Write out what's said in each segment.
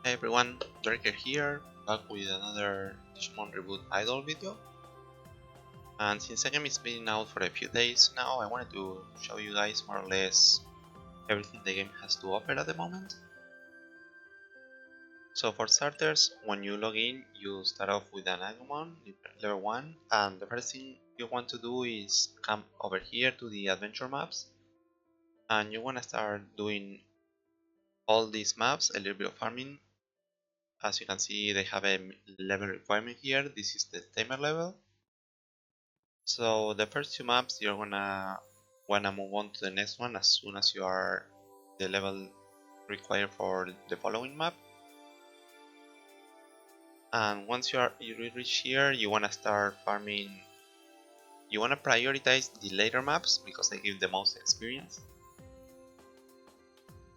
Hi everyone, Draker here, back with another Digimon Reboot Idol video. And since the game is been out for a few days now, I wanted to show you guys more or less everything the game has to offer at the moment. So for starters, when you log in, you start off with an Agumon, level 1, and the first thing you want to do is come over here to the adventure maps, and you want to start doing all these maps, a little bit of farming. As you can see, they have a level requirement here. This is the tamer level. So the first two maps, you're gonna wanna move on to the next one as soon as you are the level required for the following map. And once you reach here, you wanna start farming. You wanna prioritize the later maps because they give the most experience.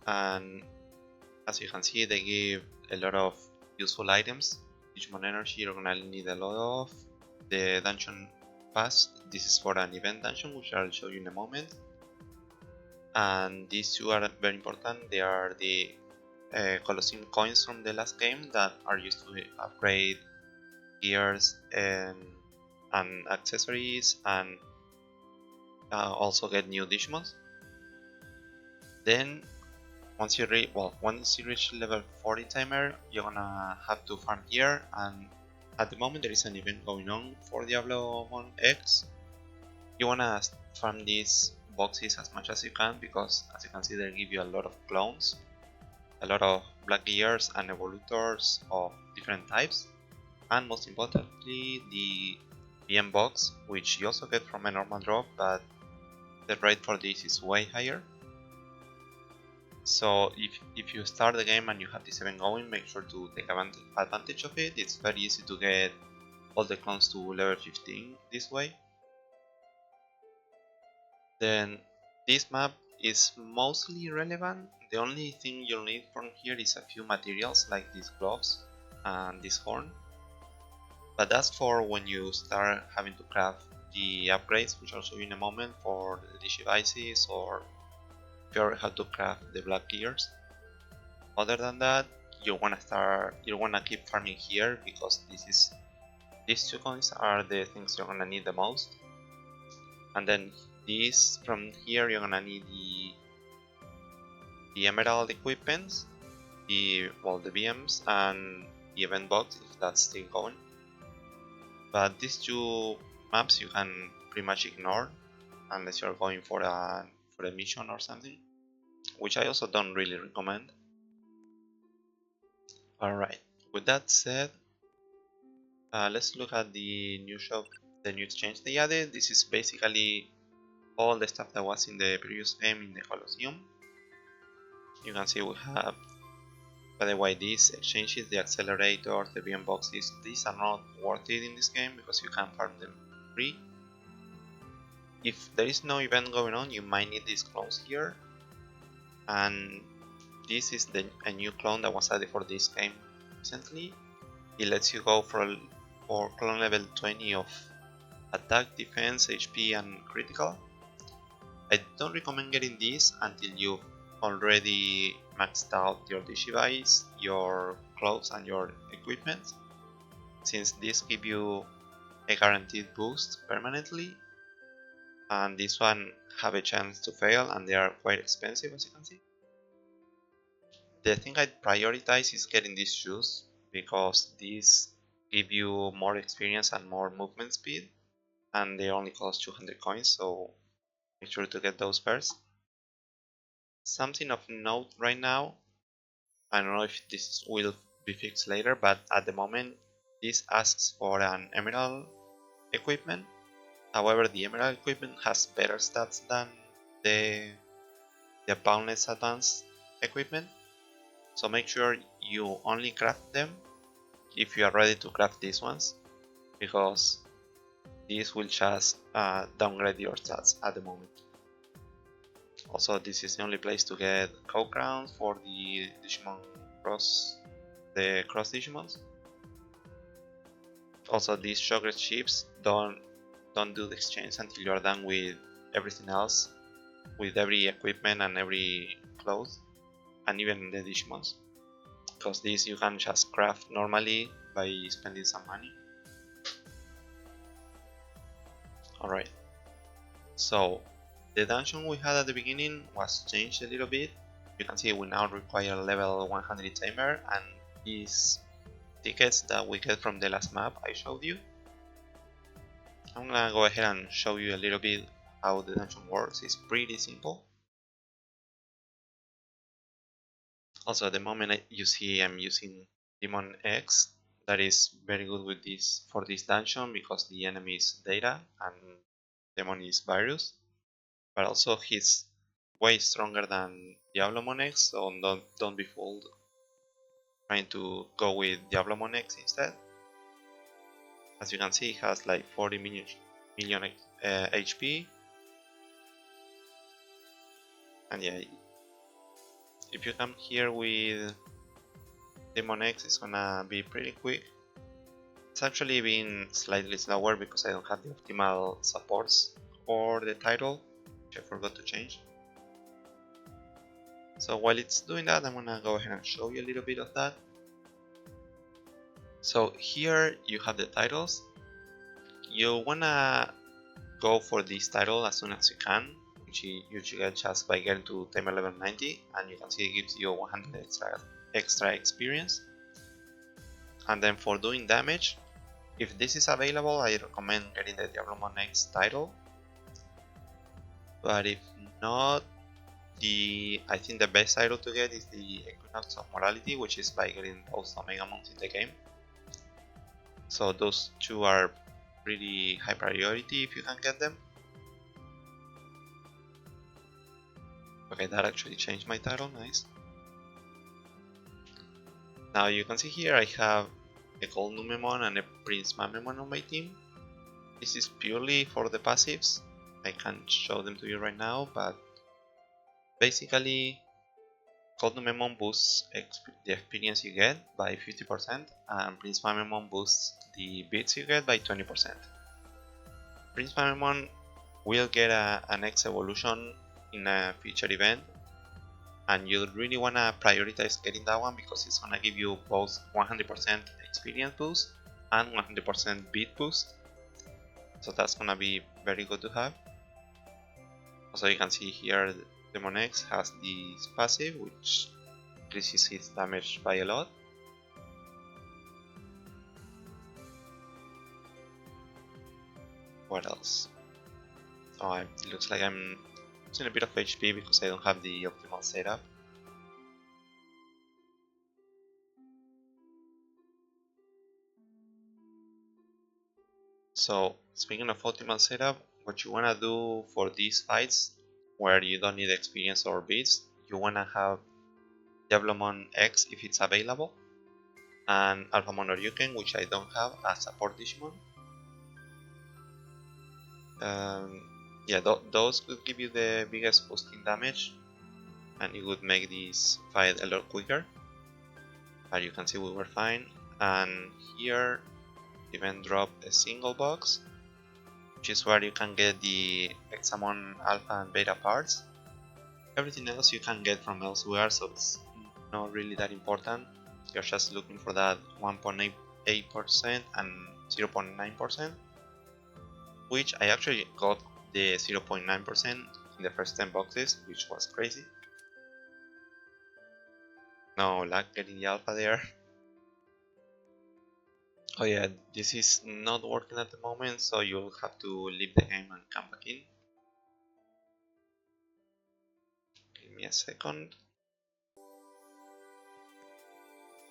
And as you can see, they give a lot of useful items. Digimon energy, you're gonna need a lot of. The dungeon pass, this is for an event dungeon, which I'll show you in a moment. And these two are very important. They are the Colosseum coins from the last game that are used to upgrade gears and accessories, and also get new Digimons. Then once you reach level 40 timer, you're gonna have to farm here, and at the moment there is an event going on for Diablo 1X. You wanna farm these boxes as much as you can because, as you can see, they give you a lot of clones, a lot of black gears and evolutors of different types, and most importantly the BM box, which you also get from a normal drop, but the rate for this is way higher. So if you start the game and you have this event going, make sure to take advantage of it. It's very easy to get all the clones to level 15 this way. Then this map is mostly irrelevant. The only thing you'll need from here is a few materials like these gloves and this horn. But that's for when you start having to craft the upgrades, which I'll show you in a moment, for the Digivices, or if you already have to craft the black gears. Other than that, you wanna keep farming here because these two coins are the things you're gonna need the most. And then these from here, you're gonna need the emerald equipments, the BMs, and the event box if that's still going. But these two maps you can pretty much ignore unless you're going for a mission or something, which I also don't really recommend. Alright, with that said, let's look at the new shop, the new exchange they added. This is basically all the stuff that was in the previous game in the Colosseum. You can see we have, by the way, these exchanges, the accelerators, the BM boxes, these are not worth it in this game because you can farm them free. If there is no event going on, you might need these clones here. And this is a new clone that was added for this game recently. It lets you go for clone level 20 of attack, defense, HP, and critical. I don't recommend getting this until you've already maxed out your Digivice, your clothes, and your equipment, since these give you a guaranteed boost permanently, and this one have a chance to fail, and they are quite expensive, as you can see. The thing I'd prioritize is getting these shoes because these give you more experience and more movement speed, and they only cost 200 coins, so make sure to get those first. Something of note right now, I don't know if this will be fixed later, but at the moment this asks for an emerald equipment. However, the emerald equipment has better stats than the Boundless Advanced equipment, so make sure you only craft them if you are ready to craft these ones, because these will just downgrade your stats at the moment. Also, this is the only place to get code crowns for the Digimon cross Digimons. Also, these chocolate chips don't do the exchange until you are done with everything else, with every equipment and every clothes, and even the Digimons. because this you can just craft normally by spending some money. Alright, so the dungeon we had at the beginning was changed a little bit. You can see we now require level 100 timer, and these tickets that we get from the last map I showed you. I'm gonna go ahead and show you a little bit how the dungeon works. It's pretty simple. Also, at the moment you see I'm using Demon X. That is very good with this for this dungeon because the enemy is Data and Demon is Virus. But also he's way stronger than Diablomon X, so don't be fooled trying to go with Diablomon X instead. As you can see, he has like 40 million HP, and yeah, if you come here with Demon X, it's gonna be pretty quick. It's actually been slightly slower because I don't have the optimal supports for the title, which I forgot to change. So while it's doing that, I'm gonna go ahead and show you a little bit of that. So here you have the titles. You wanna go for this title as soon as you can, which you get just by getting to timer level 90, and you can see it gives you 100 extra experience. And then for doing damage, if this is available, I recommend getting the Diablomon X title. But if not, I think the best title to get is the Equinox of Morality, which is by getting those Omega Mons in the game. So those two are pretty high priority if you can get them. Okay, that actually changed my title, nice. Now you can see here I have a Gold Numemon and a Prince Mamemon on my team. This is purely for the passives. I can't show them to you right now, but basically Gold Numemon boosts the experience you get by 50%, and Prince Mamemon boosts the bits you get by 20%. Prince Mamemon will get an X evolution in a future event, and you really wanna prioritize getting that one because it's gonna give you both 100% experience boost and 100% beat boost. So that's gonna be very good to have. Also, you can see here Demon X has this passive which increases his damage by a lot. What else? Oh, it looks like I'm losing a bit of HP because I don't have the optimal setup. So, speaking of optimal setup, what you wanna do for these fights where you don't need experience or beats, you wanna have Diablomon X if it's available, and Alphamon or Ryuken, which I don't have as support Digimon. Yeah, those could give you the biggest boost in damage, and it would make this fight a lot quicker. But you can see we were fine, and here even drop a single box, which is where you can get the Hexamon Alpha and Beta parts. Everything else you can get from elsewhere, so it's not really that important. You're just looking for that 1.8% and 0.9%, which I actually got the 0.9% in the first 10 boxes, which was crazy. No luck getting the alpha there. Oh yeah, this is not working at the moment, so you'll have to leave the game and come back in. Give me a second.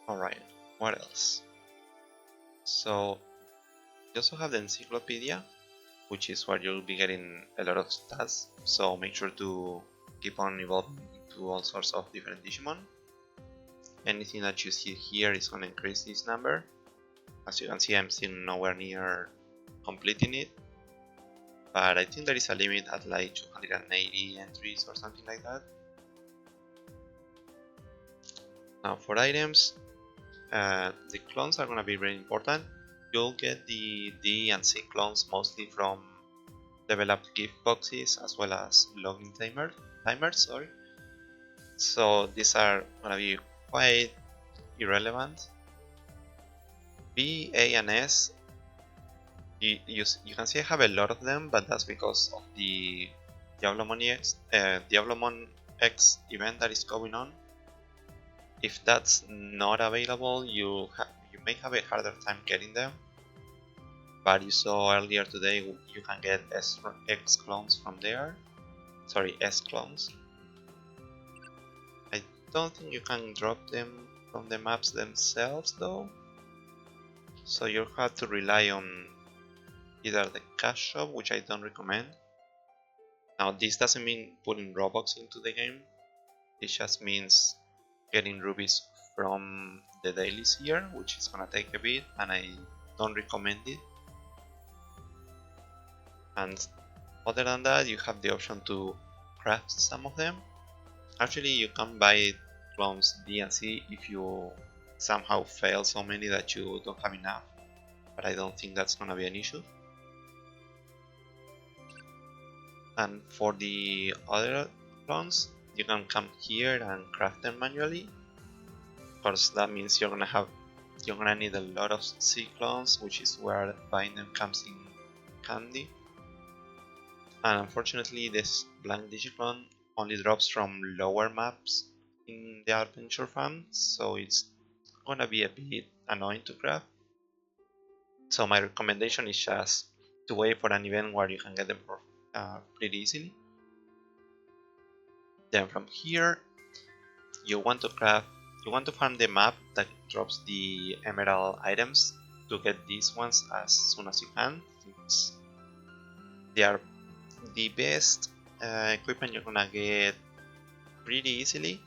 Alright, what else? So, you also have the Encyclopedia, which is where you'll be getting a lot of stats, so make sure to keep on evolving into all sorts of different Digimon. Anything that you see here is going to increase this number. As you can see, I'm still nowhere near completing it, but I think there is a limit at like 280 entries or something like that. Now for items, the clones are going to be very important. You'll get the D and C clones mostly from level up gift boxes as well as login timers. So these are going to be quite irrelevant. B, A, and S, you can see I have a lot of them, but that's because of the Diablomon X event that is going on. If that's not available, you may have a harder time getting them. But you saw earlier today you can get X clones from there. Sorry, S clones. I don't think you can drop them from the maps themselves though. So you'll have to rely on either the cash shop, which I don't recommend. Now this doesn't mean putting Robux into the game. It just means getting rubies from the dailies here, which is gonna take a bit, and I don't recommend it. And other than that, you have the option to craft some of them. Actually, you can buy clones B and C if you somehow fail so many that you don't have enough, but I don't think that's gonna be an issue. And for the other clones, you can come here and craft them manually. Of course, that means you're gonna need a lot of C clones, which is where buying them comes in handy. And unfortunately, this blank Digiclone only drops from lower maps in the adventure farm, so it's gonna be a bit annoying to craft. So my recommendation is just to wait for an event where you can get them pretty easily. Then from here, you want to farm the map that drops the emerald items to get these ones as soon as you can. They are the best equipment you're gonna get pretty easily.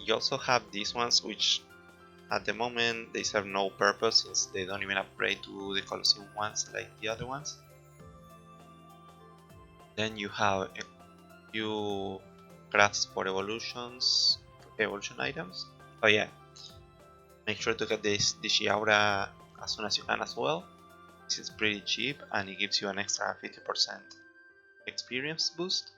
You also have these ones, which at the moment they serve no purpose since they don't even upgrade to the Colosseum ones like the other ones. Then you have a few crafts for evolution items. Oh yeah, make sure to get this Digiaura as soon as you can as well. This is pretty cheap and it gives you an extra 50% experience boost.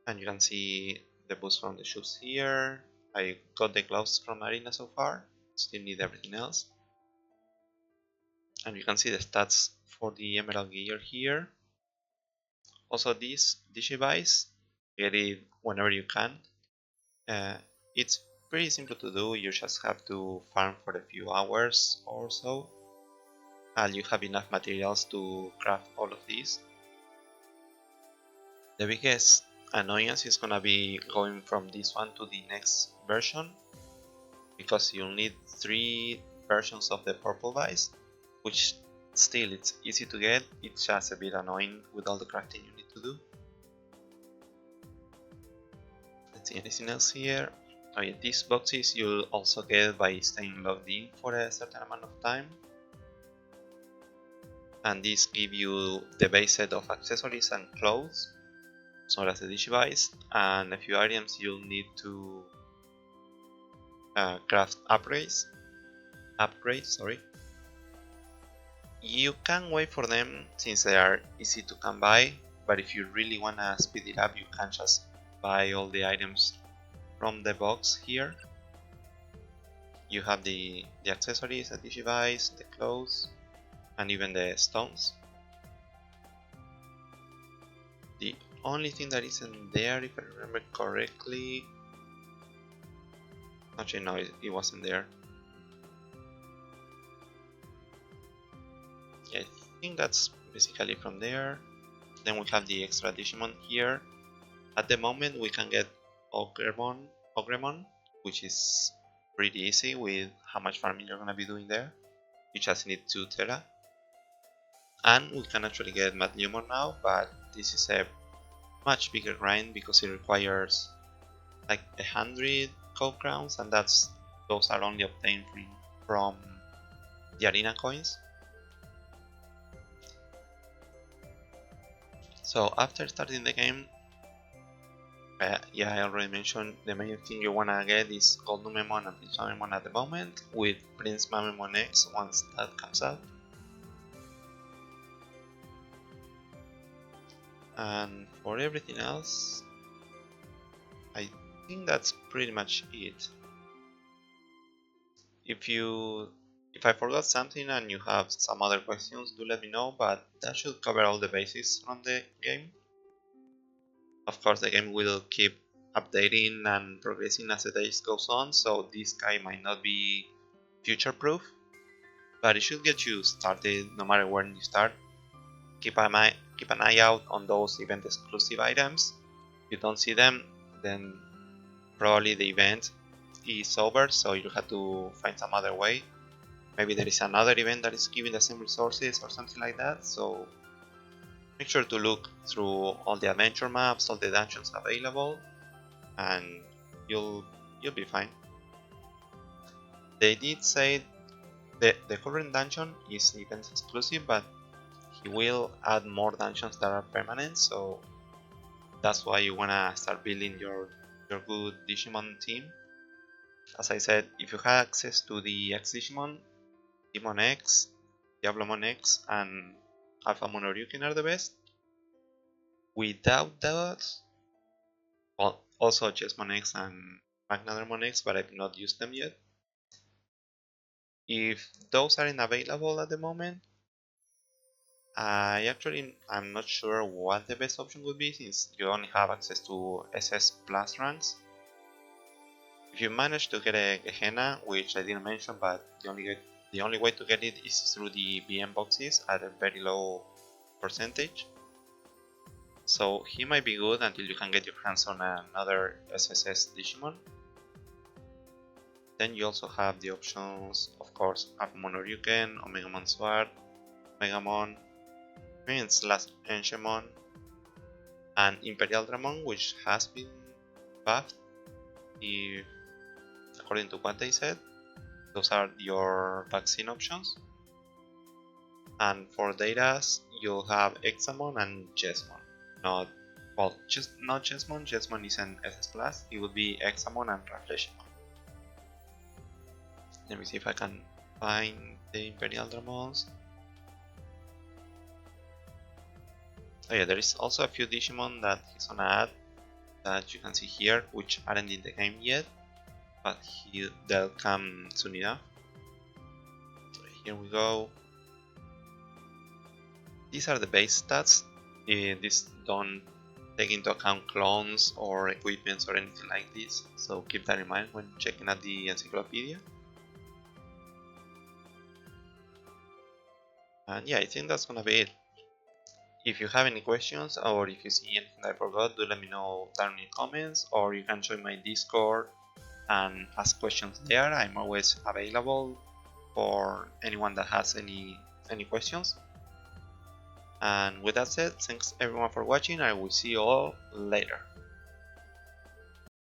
And you can see the boost from the shoes here. I got the gloves from Arena so far, still need everything else. And you can see the stats for the emerald gear here. Also these Digivice, get it whenever you can. It's pretty simple to do, you just have to farm for a few hours or so. And you have enough materials to craft all of these. The biggest annoyance is gonna be going from this one to the next version, because you'll need 3 versions of the purple vice, which still it's easy to get, it's just a bit annoying with all the crafting you need to do. Let's see, anything else here? Oh yeah, these boxes you'll also get by staying logged in for a certain amount of time. And these give you the base set of accessories and clothes, as well as the Digivice, and a few items you'll need to craft upgrades. Sorry. You can wait for them since they are easy to come by, but if you really wanna speed it up, you can just buy all the items from the box here. You have the accessories, the Digivice, the clothes, and even the stones. The only thing that isn't there, if I remember correctly, actually no, it wasn't there. Yeah, I think that's basically from there. Then we have the extra Digimon here. At the moment we can get Ogremon, which is pretty easy with how much farming you're gonna be doing there. You just need 2 Tera. And we can actually get Matlumon now, but this is a much bigger grind because it requires like 100 gold crowns, and those are only obtained from the arena coins. So after starting the game, yeah, I already mentioned the main thing you wanna get is Gold Numemon and Prince Mamemon at the moment, with Prince Mamemon X once that comes out. And for everything else, I I think that's pretty much it. If I forgot something and you have some other questions, do let me know, but that should cover all the basics on the game. Of course, the game will keep updating and progressing as the days goes on, so this guy might not be future-proof, but it should get you started no matter when you start. Keep an eye out on those event exclusive items. If you don't see them, then probably the event is over, so you have to find some other way. Maybe there is another event that is giving the same resources or something like that, so make sure to look through all the adventure maps, all the dungeons available, and you'll be fine. They did say the current dungeon is event exclusive, but he will add more dungeons that are permanent, so that's why you wanna start building your good Digimon team. As I said, if you have access to the X Digimon, Demon X, Diablomon X, and Alpha Monoryukin are the best. Without that, well, also Chessmon X and Magnadramon X, but I've not used them yet. If those aren't available at the moment, I'm not sure what the best option would be, since you only have access to SS Plus ranks. If you manage to get a Gehenna, which I didn't mention, but the only way to get it is through the BM boxes at a very low percentage. So he might be good until you can get your hands on another SSS Digimon. Then you also have the options, of course, Agumon Ryuken, Omegamon Sword, Megamon, / Enchemon, and Imperial Dramon, which has been buffed, if, according to what they said. Those are your vaccine options. And for datas, you'll have Examon and Jesmon. Not Jesmon. Jesmon is an SS Plus. It would be Examon and Refleshimon. Let me see if I can find the Imperial Dramons. Oh yeah, there is also a few Digimon that he's gonna add that you can see here, which aren't in the game yet, but they'll come soon enough. So here we go. These are the base stats. These don't take into account clones or equipments or anything like this, so keep that in mind when checking out the encyclopedia. And yeah, I think that's gonna be it. If you have any questions or if you see anything I forgot, do let me know down in the comments, or you can join my Discord and ask questions there. I'm always available for anyone that has any questions. And with that said, thanks everyone for watching. I will see you all later.